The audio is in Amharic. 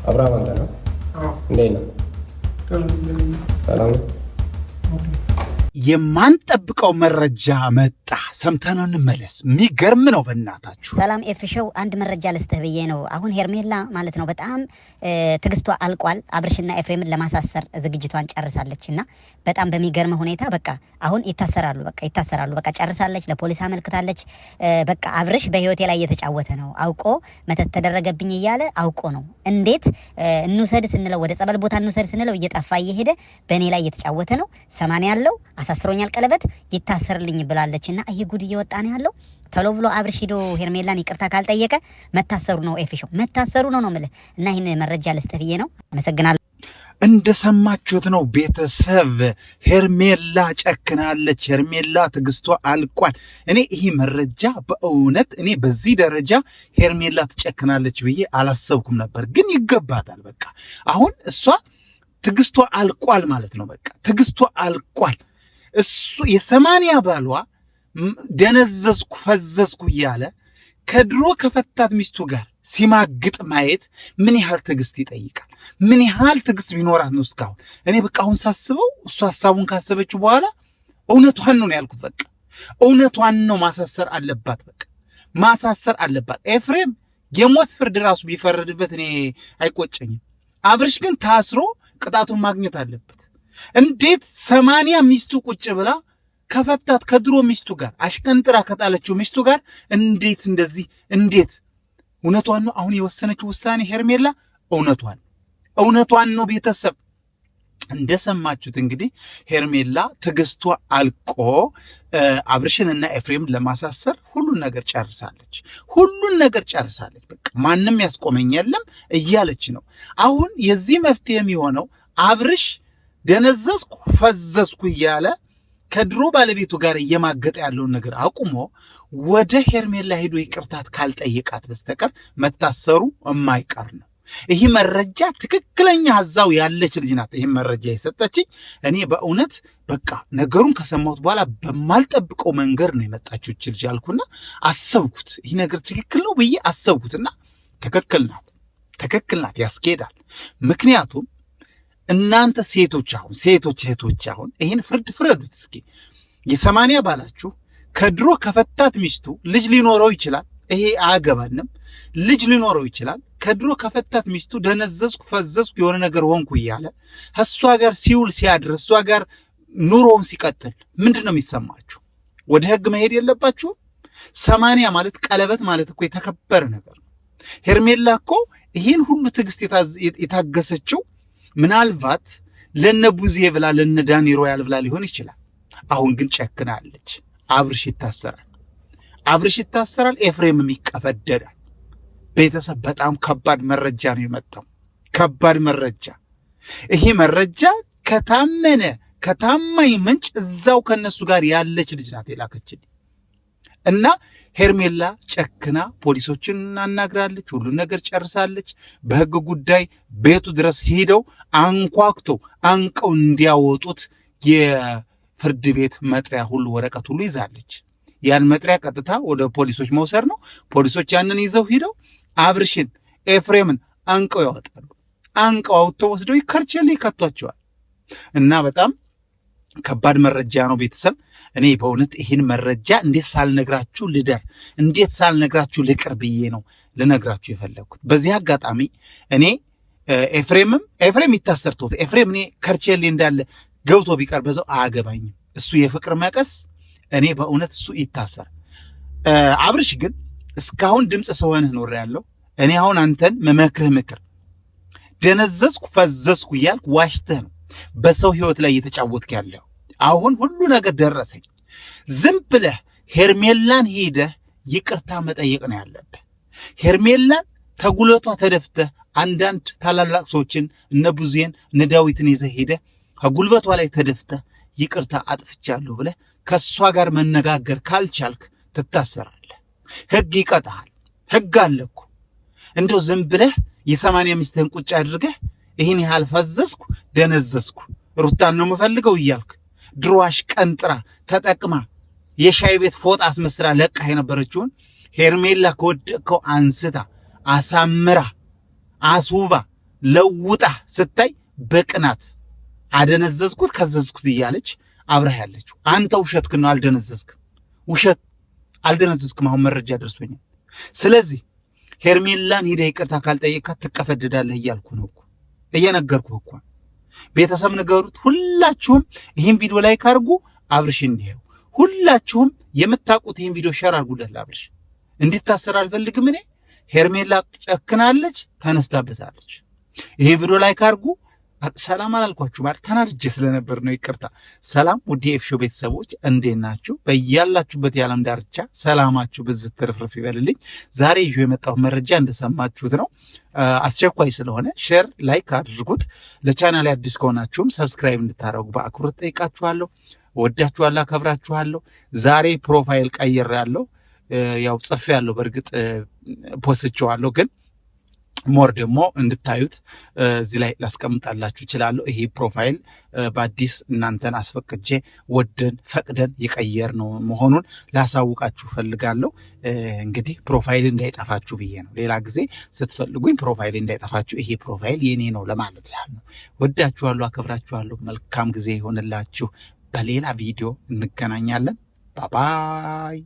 አብርሃም አንተ ነው? እንዴት ነው? ሰላም ነው? የማንጠብቀው መረጃ መጣ። ሰምተነው እንመለስ። የሚገርም ነው በእናታችሁ። ሰላም ኤፍሾው አንድ መረጃ ልስጥህ ብዬ ነው። አሁን ሄርሜላ ማለት ነው በጣም ትግስቷ አልቋል። አብርሽና ኤፍሬምን ለማሳሰር ዝግጅቷን ጨርሳለች እና በጣም በሚገርም ሁኔታ በቃ አሁን ይታሰራሉ። በቃ ጨርሳለች። ለፖሊስ አመልክታለች። በቃ አብርሽ በህይወቴ ላይ እየተጫወተ ነው፣ አውቆ መተት ተደረገብኝ እያለ አውቆ ነው። እንዴት እንውሰድ ስንለው ወደ ጸበል ቦታ እንውሰድ ስንለው እየጠፋ እየሄደ በእኔ ላይ እየተጫወተ ነው። 80 ያለው አሳስሮኛል፣ ቀለበት ይታሰርልኝ ብላለችና ይሄ ጉድ እየወጣ ነው ያለው። ቶሎ ብሎ አብርሽ ሄዶ ሄርሜላን ይቅርታ ካልጠየቀ መታሰሩ ነው። ኤፍሾው መታሰሩ ነው የምልህ። እና ይህን መረጃ ልስጥህ ብዬ ነው። አመሰግናለሁ። እንደሰማችሁት ነው ቤተሰብ። ሄርሜላ ጨክናለች። ሄርሜላ ትግስቷ አልቋል። እኔ ይህ መረጃ በእውነት እኔ በዚህ ደረጃ ሄርሜላ ትጨክናለች ብዬ አላሰብኩም ነበር፣ ግን ይገባታል። በቃ አሁን እሷ ትግስቷ አልቋል ማለት ነው። በቃ ትግስቷ አልቋል። እሱ የ80 ባሏ ደነዘዝኩ ፈዘዝኩ እያለ ከድሮ ከፈታት ሚስቱ ጋር ሲማግጥ ማየት ምን ያህል ትዕግስት ይጠይቃል? ምን ያህል ትዕግስት ቢኖራት ነው እስካሁን? እኔ በቃ አሁን ሳስበው እሱ ሀሳቡን ካሰበችው በኋላ እውነቷን ነው ያልኩት። በቃ እውነቷን ነው። ማሳሰር አለባት። በቃ ማሳሰር አለባት። ኤፍሬም የሞት ፍርድ ራሱ ቢፈረድበት እኔ አይቆጨኝም። አብርሽ ግን ታስሮ ቅጣቱን ማግኘት አለበት። እንዴት 80 ሚስቱ ቁጭ ብላ ከፈታት ከድሮ ሚስቱ ጋር አሽቀንጥራ ከጣለችው ሚስቱ ጋር እንዴት እንደዚህ እንዴት? እውነቷን ነው አሁን የወሰነችው ውሳኔ ሄርሜላ እውነቷን ነው። ቤተሰብ እንደሰማችሁት እንግዲህ ሄርሜላ ትዕግስቷ አልቆ አብርሽንና ኤፍሬምን ለማሳሰር ሁሉን ነገር ጨርሳለች። በቃ ማንም ያስቆመኝ የለም እያለች ነው። አሁን የዚህ መፍትሄ የሚሆነው አብርሽ ደነዘዝኩ ፈዘዝኩ እያለ ከድሮ ባለቤቱ ጋር እየማገጠ ያለውን ነገር አቁሞ ወደ ሄርሜላ ሄዶ ይቅርታት ካልጠየቃት በስተቀር መታሰሩ የማይቀር ነው። ይህ መረጃ ትክክለኛ ሀዛው ያለች ልጅ ናት ይህን መረጃ የሰጠችኝ። እኔ በእውነት በቃ ነገሩን ከሰማሁት በኋላ በማልጠብቀው መንገድ ነው የመጣችው ልጅ አልኩና አሰብኩት። ይህ ነገር ትክክል ነው ብዬ አሰብኩትና ትክክል ናት፣ ያስኬዳል። ምክንያቱም እናንተ ሴቶች እህቶች አሁን ይህን ፍረዱት እስኪ። የ80 ባላችሁ ከድሮ ከፈታት ሚስቱ ልጅ ሊኖረው ይችላል። ይሄ አያገባንም። ልጅ ሊኖረው ይችላል። ከድሮ ከፈታት ሚስቱ ደነዘዝኩ ፈዘዝኩ የሆነ ነገር ሆንኩ እያለ እሷ ጋር ሲውል ሲያድር እሷ ጋር ኑሮውን ሲቀጥል ምንድን ነው የሚሰማችሁ? ወደ ህግ መሄድ የለባችሁም? 80 ማለት ቀለበት ማለት እኮ የተከበረ ነገር ነው። ሄርሜላ እኮ ይህን ሁሉ ትዕግስት የታገሰችው ምናልባት ለነ ቡዜ ብላ ለነ ዳኒ ሮያል ብላ ሊሆን ይችላል። አሁን ግን ጨክናለች። አብርሽ ይታሰራል፣ ኤፍሬምም ይቀፈደዳል። ቤተሰብ በጣም ከባድ መረጃ ነው የመጣው፣ ከባድ መረጃ። ይሄ መረጃ ከታማኝ ምንጭ እዛው ከነሱ ጋር ያለች ልጅ ናት የላከችልኝ እና ሄርሜላ ጨክና ፖሊሶችን አናግራለች። ሁሉን ነገር ጨርሳለች። በህግ ጉዳይ ቤቱ ድረስ ሄደው አንቀው እንዲያወጡት የፍርድ ቤት መጥሪያ ሁሉ ወረቀት ሁሉ ይዛለች። ያን መጥሪያ ቀጥታ ወደ ፖሊሶች መውሰድ ነው። ፖሊሶች ያንን ይዘው ሂደው አብርሽን ኤፍሬምን አንቀው ያወጣሉ። አንቀው አውጥተው ወስደው ይከርቸል ይከቷቸዋል። እና በጣም ከባድ መረጃ ነው ቤተሰብ። እኔ በእውነት ይህን መረጃ እንዴት ሳልነግራችሁ ልቅር ብዬ ነው ልነግራችሁ የፈለግኩት። በዚህ አጋጣሚ እኔ ኤፍሬም ይታሰርቶት ኤፍሬም እኔ ከርቼሌ እንዳለ ገብቶ ቢቀር በዛው አያገባኝም። እሱ የፍቅር መቀስ፣ እኔ በእውነት እሱ ይታሰር። አብርሽ ግን እስካሁን ድምፅ ሰሆንህ ኖር ያለው እኔ አሁን አንተን መመክርህ ምክር ደነዘዝኩ ፈዘዝኩ እያልክ ዋሽተህ ነው በሰው ህይወት ላይ እየተጫወትክ ያለው። አሁን ሁሉ ነገር ደረሰኝ። ዝም ብለህ ሄርሜላን ሄደህ ይቅርታ መጠየቅ ነው ያለብህ። ሄርሜላን ተጉለቷ ተደፍተህ አንዳንድ ታላላቅ ሰዎችን እነ ቡዜን እነ ዳዊትን ይዘህ ሄደህ ከጉልበቷ ላይ ተደፍተህ ይቅርታ አጥፍቻለሁ ብለህ ከእሷ ጋር መነጋገር ካልቻልክ ትታሰራለህ። ህግ ይቀጣሃል። ህግ አለ እኮ። እንደው ዝም ብለህ የ80 ሚስትህን ቁጭ አድርገህ ይህን ያህል ፈዘዝኩ ደነዘዝኩ ሩታን ነው የምፈልገው እያልክ ድሮዋሽ ቀንጥራ ተጠቅማ የሻይ ቤት ፎጣ አስመስላ ለቃ የነበረችውን ሄርሜላ ከወደቀው አንስታ አሳምራ አስውባ ለውጣ ስታይ በቅናት አደነዘዝኩት ከዘዝኩት እያለች አብረህ ያለችው አንተ ውሸትክን ነው። አልደነዘዝክም፣ ውሸት አልደነዘዝክም። አሁን መረጃ ደርሶኛል። ስለዚህ ሄርሜላን ሄደህ ይቅርታ ካልጠየካት ትቀፈድዳለህ እያልኩ ነው እኮ እየነገርኩህ እኮ። ቤተሰብ ንገሩት። ሁላችሁም ይህን ቪዲዮ ላይክ አድርጉ። አብርሽ እንዲሄው ሁላችሁም የምታውቁት ይህን ቪዲዮ ሼር አድርጉለት። ለአብርሽ እንዲታሰር አልፈልግም እኔ። ሄርሜላ ጨክናለች፣ ተነስታበታለች። ይህን ቪዲዮ ላይክ አድርጉ። ሰላም አላልኳችሁ ማለት ተናድጄ ስለነበር ነው፣ ይቅርታ። ሰላም ውድ የኤፍሾ ቤተሰቦች እንዴት ናችሁ? በያላችሁበት የዓለም ዳርቻ ሰላማችሁ ብዝት ትርፍርፍ ይበልልኝ። ዛሬ ይዤ የመጣሁት መረጃ እንደሰማችሁት ነው። አስቸኳይ ስለሆነ ሼር ላይክ አድርጉት። ለቻናሌ አዲስ ከሆናችሁም ሰብስክራይብ እንድታደርጉ በአክብሮት ጠይቃችኋለሁ። ወዳችኋለሁ፣ አከብራችኋለሁ። ዛሬ ፕሮፋይል ቀይሬያለሁ። ያው ጽፌያለሁ፣ በእርግጥ ፖስትቼዋለሁ ግን ሞር ደግሞ እንድታዩት እዚህ ላይ ላስቀምጣላችሁ እችላለሁ። ይሄ ፕሮፋይል በአዲስ እናንተን አስፈቅጄ ወደን ፈቅደን የቀየር ነው መሆኑን ላሳውቃችሁ ፈልጋለሁ። እንግዲህ ፕሮፋይል እንዳይጠፋችሁ ብዬ ነው። ሌላ ጊዜ ስትፈልጉኝ ፕሮፋይል እንዳይጠፋችሁ ይሄ ፕሮፋይል የኔ ነው ለማለት ያህል ነው። ወዳችኋለሁ፣ አከብራችኋለሁ። መልካም ጊዜ ይሆንላችሁ። በሌላ ቪዲዮ እንገናኛለን። ባባይ